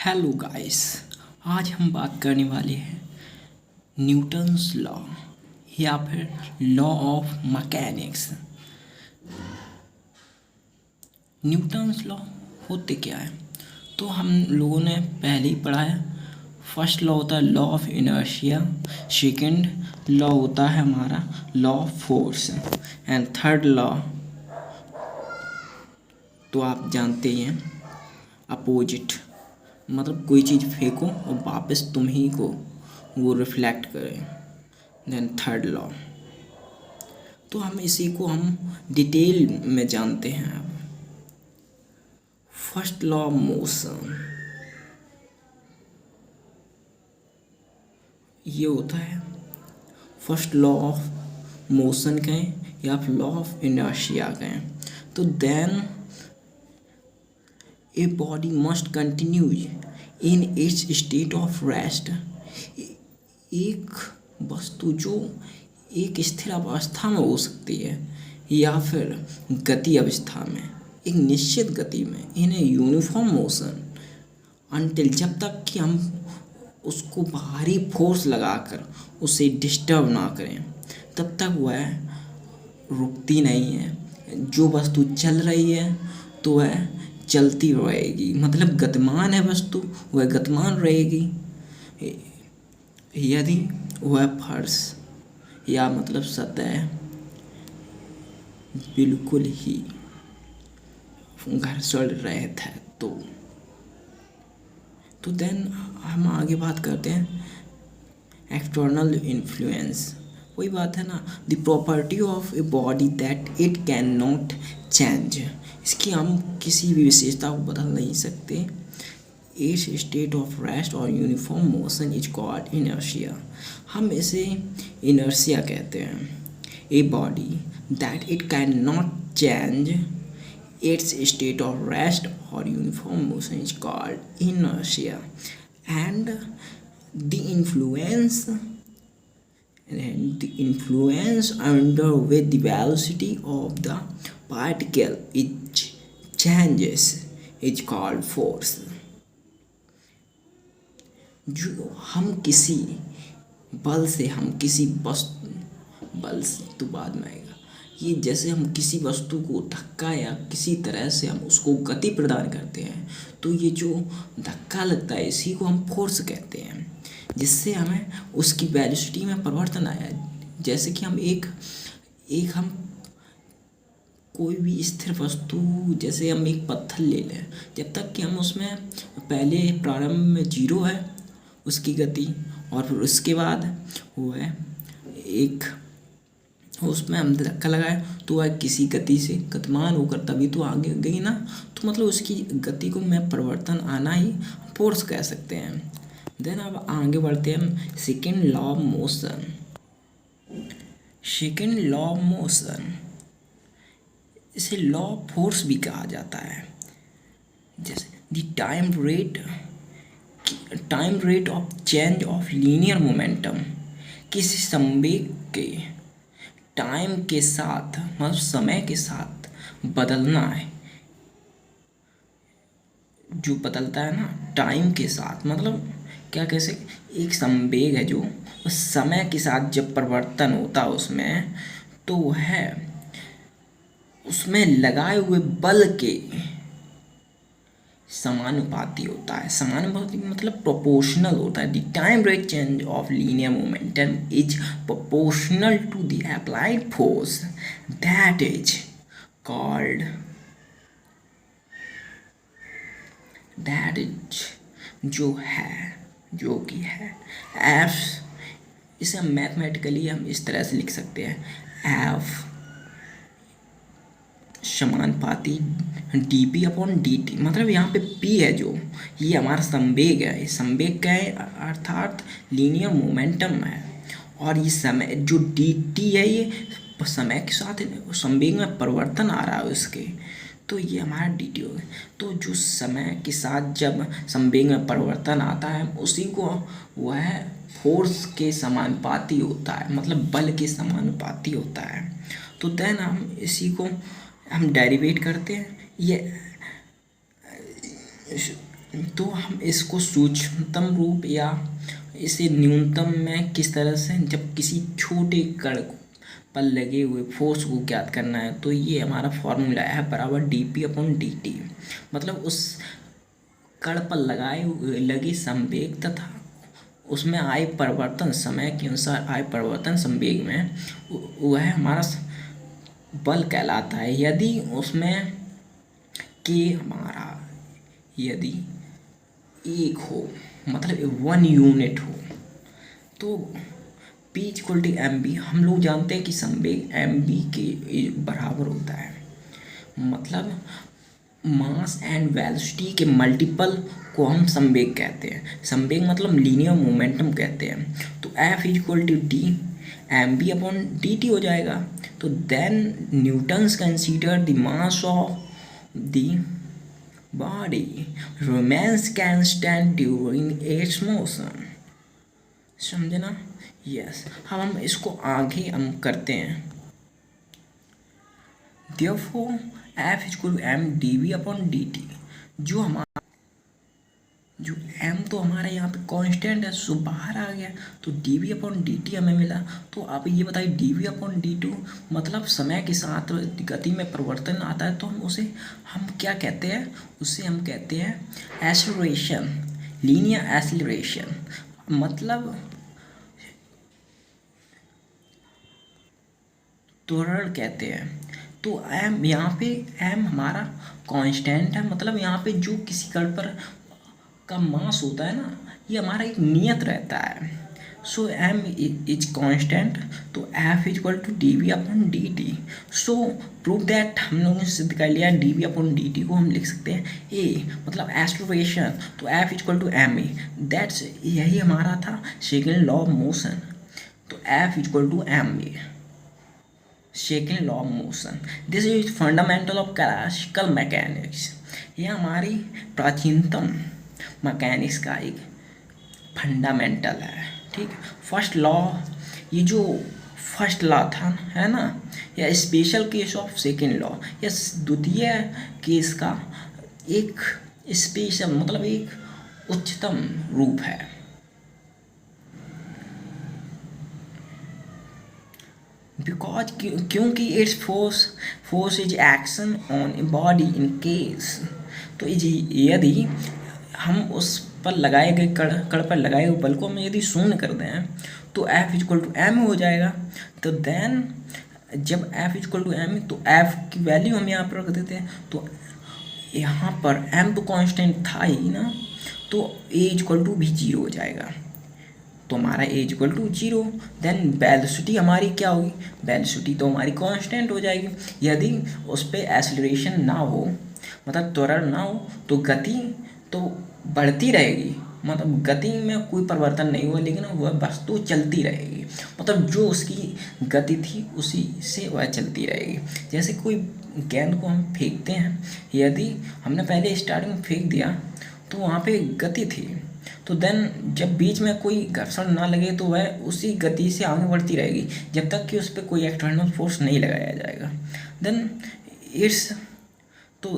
Hello guys. आज हम बात करने वाले हैं न्यूटन्स लॉ या फिर law of mechanics. Newton's law होते क्या है तो हम लोगों ने पहले ही पढ़ा है। फर्स्ट लॉ होता है law of inertia, second law होता है हमारा law of force and third law तो आप जानते ही हैं अपोजिट, मतलब कोई चीज़ फेंको और वापस तुम ही को वो रिफ्लेक्ट करे। देन थर्ड लॉ तो हम इसी को हम डिटेल में जानते हैं। अब फर्स्ट लॉ ऑफ मोशन ये होता है, फर्स्ट लॉ ऑफ मोशन कहें या फिर लॉ ऑफ इनर्शिया कहें। तो then a body must continue in its state of rest. एक वस्तु जो एक स्थिर अवस्था में हो सकती है या फिर गति अवस्था में, एक निश्चित गति में, इन ए यूनिफॉर्म मोशन अनटिल, जब तक कि हम उसको बाहरी फोर्स लगाकर उसे डिस्टर्ब ना करें तब तक वह रुकती नहीं है। जो वस्तु चल रही है तो वह चलती रहेगी, मतलब गतिमान है वस्तु, वह गतिमान रहेगी। यदि वह फर्श या मतलब सतह बिल्कुल ही घर्षण रहित है तो देन हम आगे बात करते हैं एक्सटर्नल इन्फ्लुएंस। वही बात है ना, the property of a body that it can not change. इसकी हम किसी भी विशेषता को बदल नहीं सकते। इस स्टेट ऑफ रेस्ट और uniform motion is called inertia. हम इसे इनर्शिया कहते हैं। A body that it can not change its state of rest or uniform motion is called inertia, and the influence under with the velocity of the particle it changes is called force। जो हम किसी बल से हम किसी वस्तु, बल से तो बाद में आएगा, ये जैसे हम किसी वस्तु को धक्का या किसी तरह से हम उसको गति प्रदान करते हैं तो ये जो धक्का लगता है इसी को हम फोर्स कहते हैं, जिससे हमें उसकी वेलोसिटी में परिवर्तन आया। जैसे कि हम कोई भी स्थिर वस्तु, जैसे हम एक पत्थर ले लें, जब तक कि हम उसमें पहले प्रारंभ में 0 है उसकी गति और फिर उसके बाद वो है एक, उसमें हम धक्का लगाए तो वह किसी गति से गतिमान होकर तभी तो आगे गई ना, तो मतलब उसकी गति को में परिवर्तन आना ही फोर्स कह सकते हैं। देन अब आगे बढ़ते हैं हम second law of motion. Second law of motion इसे लॉ ऑफ फोर्स भी कहा जाता है। जैसे the time rate of change of linear momentum, किसी संवेग के टाइम के साथ मतलब समय के साथ बदलना है, जो बदलता है ना टाइम के साथ, मतलब क्या कैसे एक संवेग है जो उस समय के साथ जब परिवर्तन होता है उसमें, तो वह उसमें लगाए हुए बल के समानुपाती होता है। समानुपाती मतलब प्रोपोर्शनल होता है। The time rate change of linear momentum is proportional to the applied force that is called, that is जो कि है एफ। इसे हम मैथमेटिकली हम इस तरह से लिख सकते हैं, एफ समानुपाती dp अपॉन dt, मतलब यहाँ पे p है जो ये हमारा संवेग है, ये संवेग का है अर्थात लीनियर मोमेंटम है, और ये समय जो dt है ये समय के साथ संवेग में परिवर्तन आ रहा है उसके, तो ये हमारा dt हो गया। तो जो समय के साथ जब संवेग में परिवर्तन आता है उसी को वह फोर्स के समानुपाती होता है, मतलब बल के समानुपाती होता है। तो देन हम इसी को हम डेरिवेट करते हैं। ये तो हम इसको सूक्ष्मतम रूप या इसे न्यूनतम में किस तरह से, जब किसी छोटे कण पर लगे हुए फोर्स को ज्ञात करना है, तो ये हमारा फॉर्मूला है बराबर dp/dt। मतलब उस कण पर लगे संवेग तथा उसमें आए परिवर्तन, समय के अनुसार आए परिवर्तन संवेग में, वह हमारा बल कहलाता है। यदि उसमें के हमारा यदि 1 हो, मतलब 1 यूनिट हो, तो P=mv। हम लोग जानते हैं कि संवेग mv के बराबर होता है, मतलब मास एंड वेलोसिटी के मल्टीपल को हम संवेग कहते हैं। संवेग मतलब लीनियर मोमेंटम कहते हैं। तो F=mv/dt हो जाएगा। तो then Newton's consider the mass of the body remains constant during its motion। समझे ना? यस। हम इसको आगे हम करते हैं। Therefore F=mdv/dt। जो m तो हमारा यहाँ पे कांस्टेंट है, सो बाहर आ गया, तो dv/dt हमें मिला। तो आप ये बताइए dv/dt मतलब समय के साथ गति में परिवर्तन आता है, तो हम क्या कहते हैं? उसे हम कहते हैं एक्सेलरेशन, लीनियर एक्सेलरेशन, मतलब त्वरण कहते हैं। तो m यहाँ पे m हमारा कांस्टेंट है, मतलब यहाँ पे जो किसी कण पर का मास होता है ना, ये हमारा एक नियत रहता है। सो m इज कांस्टेंट, तो F=dv/dt। सो प्रूव दैट हम लोगों ने सिद्ध कर लिया dv/dt को हम लिख सकते हैं a, मतलब एक्सेलरेशन, तो F=ma। दैट्स यही हमारा था सेकेंड लॉ ऑफ मोशन। तो F=ma, second law of motion. This is fundamental of classical mechanics. यह हमारी प्राचीनतम मैकेनिक्स का एक फंडामेंटल है। ठीक, फर्स्ट लॉ, ये जो फर्स्ट लॉ था है ना, या special case of second law, या द्वितीय केस का एक स्पेशल, मतलब एक उच्चतम रूप है। बिकॉज क्योंकि its force is action on a body in case. तो यदि हम उस पर लगाए गए कण पर लगाए हुए बल को हम यदि शून्य कर दें, तो F=m हो जाएगा। तो देन जब F=m, तो F की वैल्यू हम यहाँ पर रख देते हैं। तो यहाँ पर m तो कांस्टेंट था ही ना, तो A= भी 0 हो जाएगा। तो हमारा A=0। देन वेलोसिटी हमारी क्या होगी? वेलोसिटी तो हमारी कांस्टेंट हो जाएगी। यदि उस पर एक्सेलरेशन ना हो, मतलब त्वरण ना हो, तो गति तो बढ़ती रहेगी, मतलब गति में कोई परिवर्तन नहीं हुआ, लेकिन वह वस्तु चलती रहेगी, मतलब जो उसकी गति थी उसी से वह चलती रहेगी। जैसे कोई गेंद को हम फेंकते हैं, यदि हमने पहले स्टार्टिंग में फेंक दिया तो वहाँ पे गति थी, तो देन जब बीच में कोई घर्षण ना लगे तो वह उसी गति से आगे बढ़ती रहेगी जब तक कि उस पर कोई एक्सटर्नल फोर्स नहीं लगाया जाएगा। देन इट्स, तो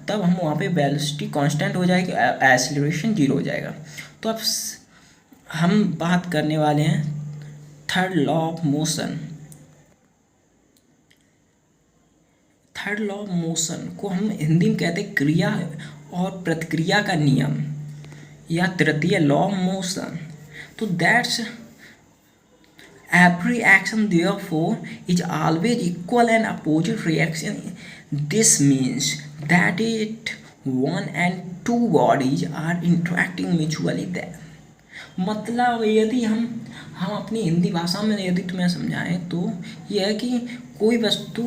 तब हम वहाँ पे वेलोसिटी कांस्टेंट हो जाएगी, एक्सेलरेशन 0 हो जाएगा। तो अब हम बात करने वाले हैं third law of motion. Third law of motion को हम हिंदी में कहते हैं क्रिया और प्रतिक्रिया का नियम, या तृतीय लॉ ऑफ मोशन। तो that's every action therefore is always equal and opposite reaction। This means that one and two bodies are interacting mutually there। मतलब यदि हम अपनी हिंदी भाषा में यदि तुम्हें समझाएं, तो यह है कि कोई वस्तु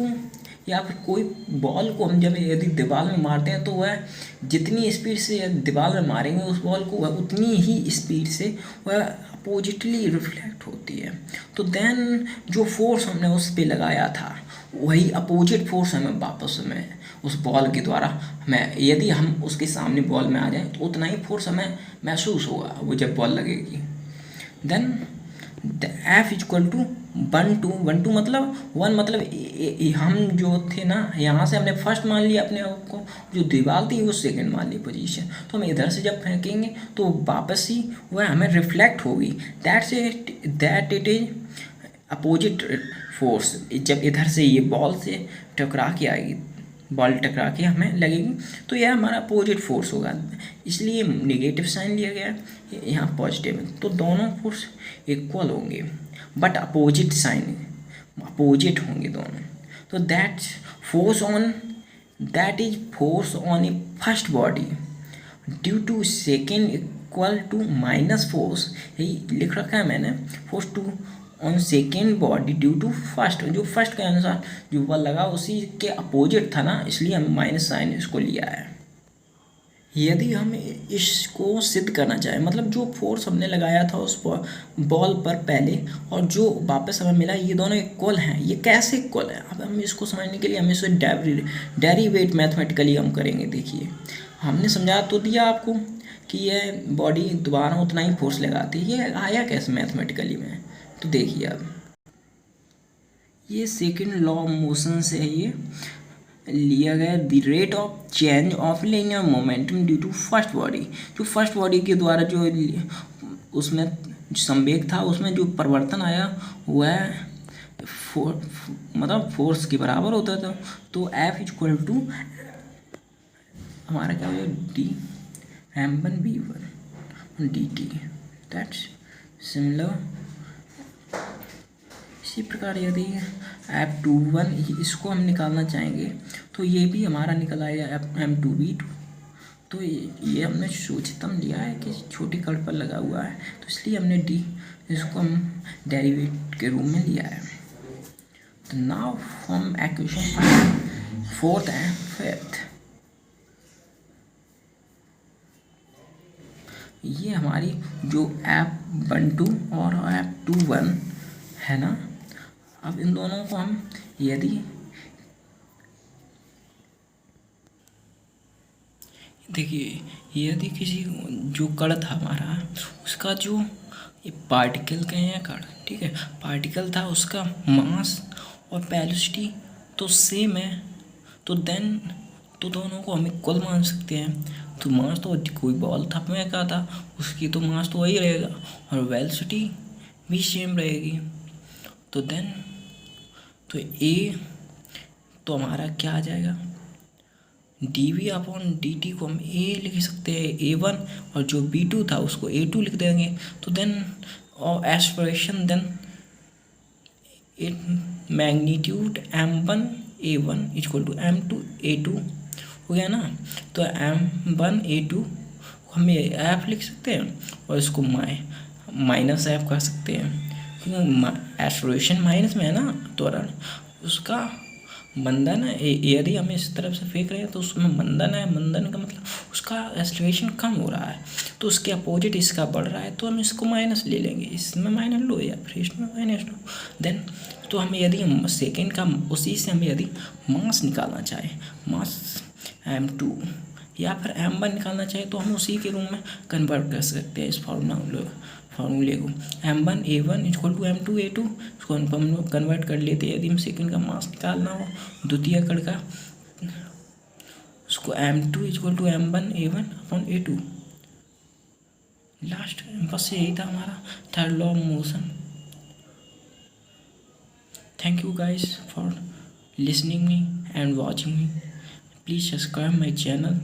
या फिर कोई बॉल को हम जब यदि दीवार में मारते हैं, तो वह जितनी स्पीड से दीवार में मारेंगे उस बॉल को, वह उतनी ही स्पीड से वह अपोजिटली रिफ्लेक्ट होती है। तो देन जो फोर्स हमने उस पर लगाया था, वही अपोजिट फोर्स हमें वापस में उस बॉल के द्वारा हमें, यदि हम उसके सामने बॉल में आ जाए, तो उतना ही फोर्स हमें महसूस होगा वो जब बॉल लगेगी। देन F= वन टू मतलब वन मतलब हम जो थे ना, यहाँ से हमने फर्स्ट मान लिया अपने आप को, जो दीवार थी वो सेकंड मान ली पोजीशन, तो हम इधर से जब फेंकेंगे तो वापस ही वह हमें रिफ्लेक्ट होगी। That it is opposite force. जब इधर से ये बॉल से टकरा के आएगी, बॉल टकरा के हमें लगेगी, तो यह हमारा अपोजिट फोर्स होगा, इसलिए नेगेटिव साइन लिया गया है, यहाँ पॉजिटिव है। तो दोनों फोर्स इक्वल होंगे बट अपोजिट साइन, अपोजिट होंगे दोनों। तो that is force on a first body due to second equal to minus force, यही लिख रखा है मैंने, force two on second body due to first, जो फर्स्ट के अनुसार जो बल लगा उसी के अपोजिट था ना, इसलिए हम माइनस साइन इसको लिया है। यदि हम इसको सिद्ध करना चाहें, मतलब जो फोर्स हमने लगाया था उस बॉल पर पहले और जो वापस हमें मिला, ये दोनों इक्वल हैं, ये कैसे इक्वल है? अब हम इसको समझने के लिए हम इसे डेरिवेट मैथमेटिकली हम करेंगे। देखिए, हमने समझा तो दिया आपको कि यह बॉडी दोबारा उतना ही फोर्स लगाती है, ये आया कैसे मैथमेटिकली में? तो देखिए, अब ये सेकेंड लॉ ऑफ मोशन से है, ये लिया गया the rate of change of linear momentum due to first body. जो फर्स्ट बॉडी के द्वारा जो उसमें संवेग था, उसमें जो परिवर्तन आया वह मतलब फोर्स के बराबर होता था। तो F इक्वल टू हमारा क्या हो गया, D m1v1 dt, that's similar. इसी प्रकार यदि F21 इसको हम निकालना चाहेंगे तो ये भी हमारा निकल आएगा M2v2। तो ये हमने सूचितम लिया है कि छोटी कड़ पर लगा हुआ है, तो इसलिए हमने डी इसको हम डेरिवेट के रूप में लिया है। तो now from equation fourth and fifth, ये हमारी जो F12 और F21 है ना, अब इन दोनों को हम यदि देखिए, यदि किसी जो कण था हमारा, उसका जो ये पार्टिकल कहें या कण, ठीक है, पार्टिकल था, उसका मास और वेलोसिटी तो सेम है, तो देन तो दोनों को हम इक्वल मान सकते हैं। तो मास तो कोई बॉल था में का था, उसकी तो मास तो वही रहेगा और वेलोसिटी भी सेम रहेगी। तो देन तो ए तो हमारा क्या आ जाएगा, dv अपॉन dt को हम a लिख सकते हैं a1, और जो b2 था उसको a2 लिख देंगे। तो देन और expression then it magnitude m1 a1 equal to m2 a2 हो गया ना। तो m1 a2 हम f लिख सकते हैं और इसको माइनस f कर सकते हैं, क्योंकि एक्सप्रेशन माइनस में है ना, त्वरण उसका मंदन है। यदि हम इस तरफ से फेंक रहे हैं तो उसमें मंदन है, मंदन का मतलब उसका एक्सेलरेशन कम हो रहा है, तो उसके अपोजिट इसका बढ़ रहा है, तो हम इसको माइनस ले लेंगे, इसमें माइनस लो या फिर इसमें माइनस लो। देन तो हम यदि हम सेकेंड का उसी से हम यदि मास निकालना चाहें, मास m2 या फिर m1 निकालना चाहें, तो हम उसी के रूप में कन्वर्ट कर सकते हैं इस फार्मूले को। m1 a1 equal to m2 a2, इसको हम लोग कन्वर्ट कर लेते हैं। यदि हम सेकंड का मास निकालना हो द्वितीय कण का, उसको m2 equal to m1 a1 upon a2। Last बस यही था हमारा third law of motion. Thank you guys for listening me and watching me. Please subscribe my channel.